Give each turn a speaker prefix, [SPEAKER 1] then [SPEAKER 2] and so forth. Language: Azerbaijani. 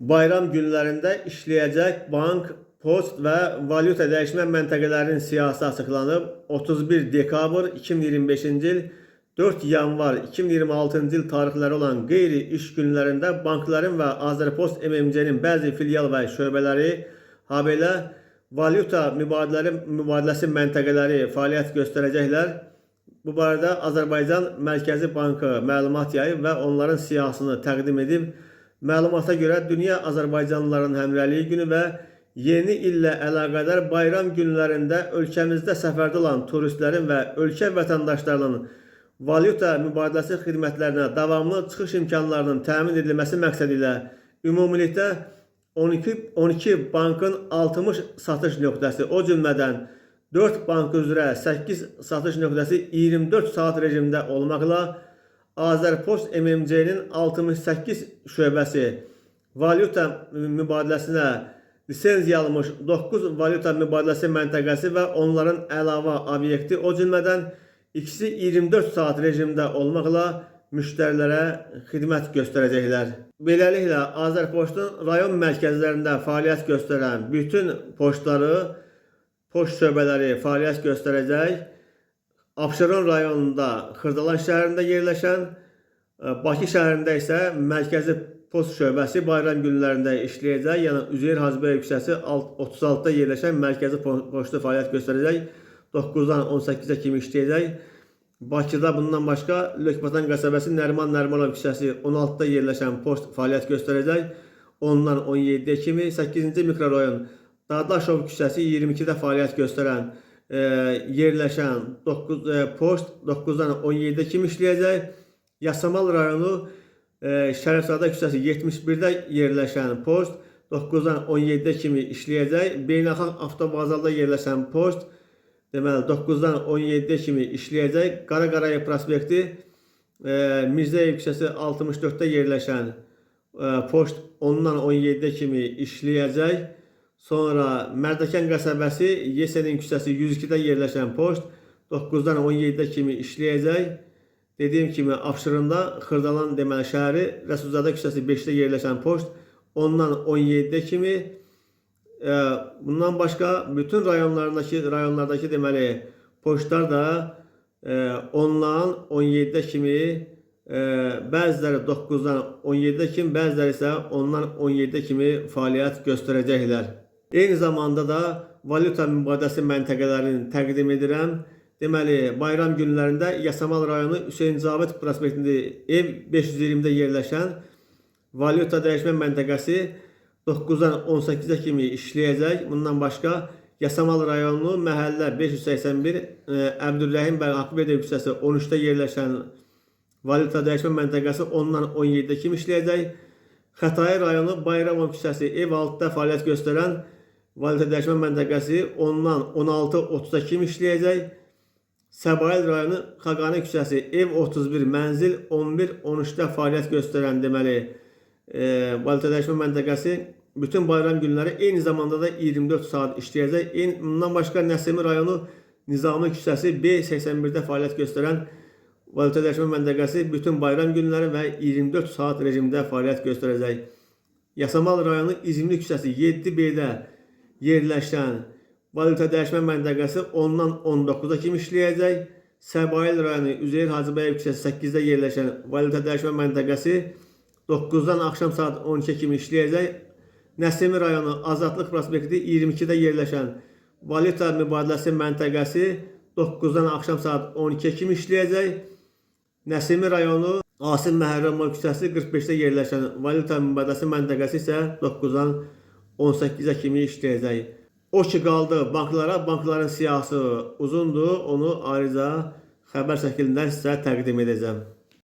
[SPEAKER 1] Bayram günlərində işləyəcək bank, post və valyuta dəyişmə məntəqələrinin siyahısı açıqlanıb. 31 dekabr 2025-ci il 4 yanvar 2026-cı il tarixləri olan qeyri-iş günlərində bankların və Azərpost MMC-nin bəzi filial və şöbələri, habelə valyuta mübadiləsi məntəqələri fəaliyyət göstərəcəklər. Bu barədə Azərbaycan Mərkəzi Bankı məlumat yayıb və onların siyahısını təqdim edib. Məlumata görə Dünya Azərbaycanlıların Həmrəyliyi günü və yeni illə əlaqədar bayram günlərində ölkəmizdə səfərdə olan turistlərin və ölkə vətəndaşlarının valyuta mübadiləsi xidmətlərinə davamlı çıxış imkanlarının təmin edilməsi məqsədi ilə ümumilikdə 12 bankın 60 satış nöqtəsi, o cümlədən 4 bank üzrə 8 satış nöqtəsi 24 saat rejimdə olmaqla Azərpost MMC-nin 68 şöbəsi, valyuta mübadiləsinə lisenziya almış 9 valyuta mübadiləsi məntəqəsi və onların əlavə obyekti, o cümlədən ikisi 24 saat rejimdə olmaqla müştərilərə xidmət göstərəcəklər. Beləliklə, Azərpostun rayon mərkəzlərində fəaliyyət göstərən bütün poçtları, poçt şöbələri fəaliyyət göstərəcək. Abşeron rayonunda Xırdalan şəhərində yerləşən, Bakı şəhərində isə Mərkəzi Post şöbəsi bayram günlərində işləyəcək. Yəni Üzeyir Hacıbəyev küçəsi 36-da yerləşən Mərkəzi Poçtu fəaliyyət göstərəcək. 9-dan 18-ə kimi işləyəcək. Bakıda bundan başqa Lökbatan qəsəbəsi Nəriman Nərimanov küçəsi 16-da yerləşən post fəaliyyət göstərəcək. 10-dan 17-ə kimi 8-ci mikrorayon Dadaşov küçəsi 22-də fəaliyyət göstərən yerləşən post 9-dan 17-ə kimi işləyəcək. Yasamal rayonu Şərifzadə küçəsi 71-də yerləşən post 9-dan 17-ə kimi işləyəcək. Beynəlxalq avtovağzalda yerləşən post deməli 9-dan 17-ə kimi işləyəcək. Qara-Qarayev prospekti Mirzəyev küçəsi 64-də yerləşən post 10-dan 17-ə kimi işləyəcək. Sonra Mərdəkan qəsəbəsi Yesenin küçəsi 102-də yerləşən post 9-dan 17-ə kimi işləyəcək. Dediyim kimi Abşeronda Xırdalan deməli şəhəri Rəsulzadə küçəsi 5-də yerləşən post 10-dan 17-ə kimi. Bundan başqa bütün rayonlardakı deməli poçtlar da 10-dan 17-ə kimi, bəziləri 9-dan 17-ə kimi, bəziləri isə 10-dan 17-ə kimi fəaliyyət göstərəcəklər. Eyni zamanda da valyuta mübadiləsi məntəqələrini təqdim edirəm. Deməli, bayram günlərində Yasamal rayonu Hüseyn Cavid prospektində ev 520-də yerləşən valyuta dəyişmə məntəqəsi 9-dan 18-ə kimi işləyəcək. Bundan başqa Yasamal rayonu məhəllə 581 Əbdülrəhim bəy Haqverdiyev küçəsi 13-də yerləşən valyuta dəyişmə məntəqəsi 10-dan 17-ə kimi işləyəcək. Xətai rayonu Bayramov küçəsi ev 6-da fəaliyyət göstərən valyuta dəyişmə məntəqəsi 10-dan 16:30-a kimi işləyəcək. Səbail rayonu Xaqani küçəsi ev 31 mənzil 11:13-də fəaliyyət göstərən deməli valyuta dəyişmə məntəqəsi bütün bayram günləri eyni zamanda da 24 saat işləyəcək. Bundan başqa Nəsimi rayonu Nizami küçəsi B81-də fəaliyyət göstərən valyuta dəyişmə məntəqəsi bütün bayram günləri və 24 saat rejimdə fəaliyyət göstərəcək. Yasamal rayonu İzmli küçəsi 7B-də yerləşən valyuta dəyişmə məntəqəsi 10-dan 19-a kimi işləyəcək. Səbail rayonu Üzeyir Hacıbəyev küçəsi 8-də yerləşən valyuta dəyişmə məntəqəsi 9-dan axşam saat 12-ə kimi işləyəcək. Nəsimi rayonu Azadlıq prospekti 22-də yerləşən valyuta mübadiləsi məntəqəsi 9-dan axşam saat 12-ə kimi işləyəcək. Nəsimi rayonu Asim Məhərrəmov küçəsi 45-də yerləşən valyuta mübadiləsi məntəqəsi isə 9-dan 18-ə kimi işləyəcək. O ki qaldı banklara, bankların siyahısı uzundur, onu ayrıca xəbər şəklində sizə təqdim edəcəm.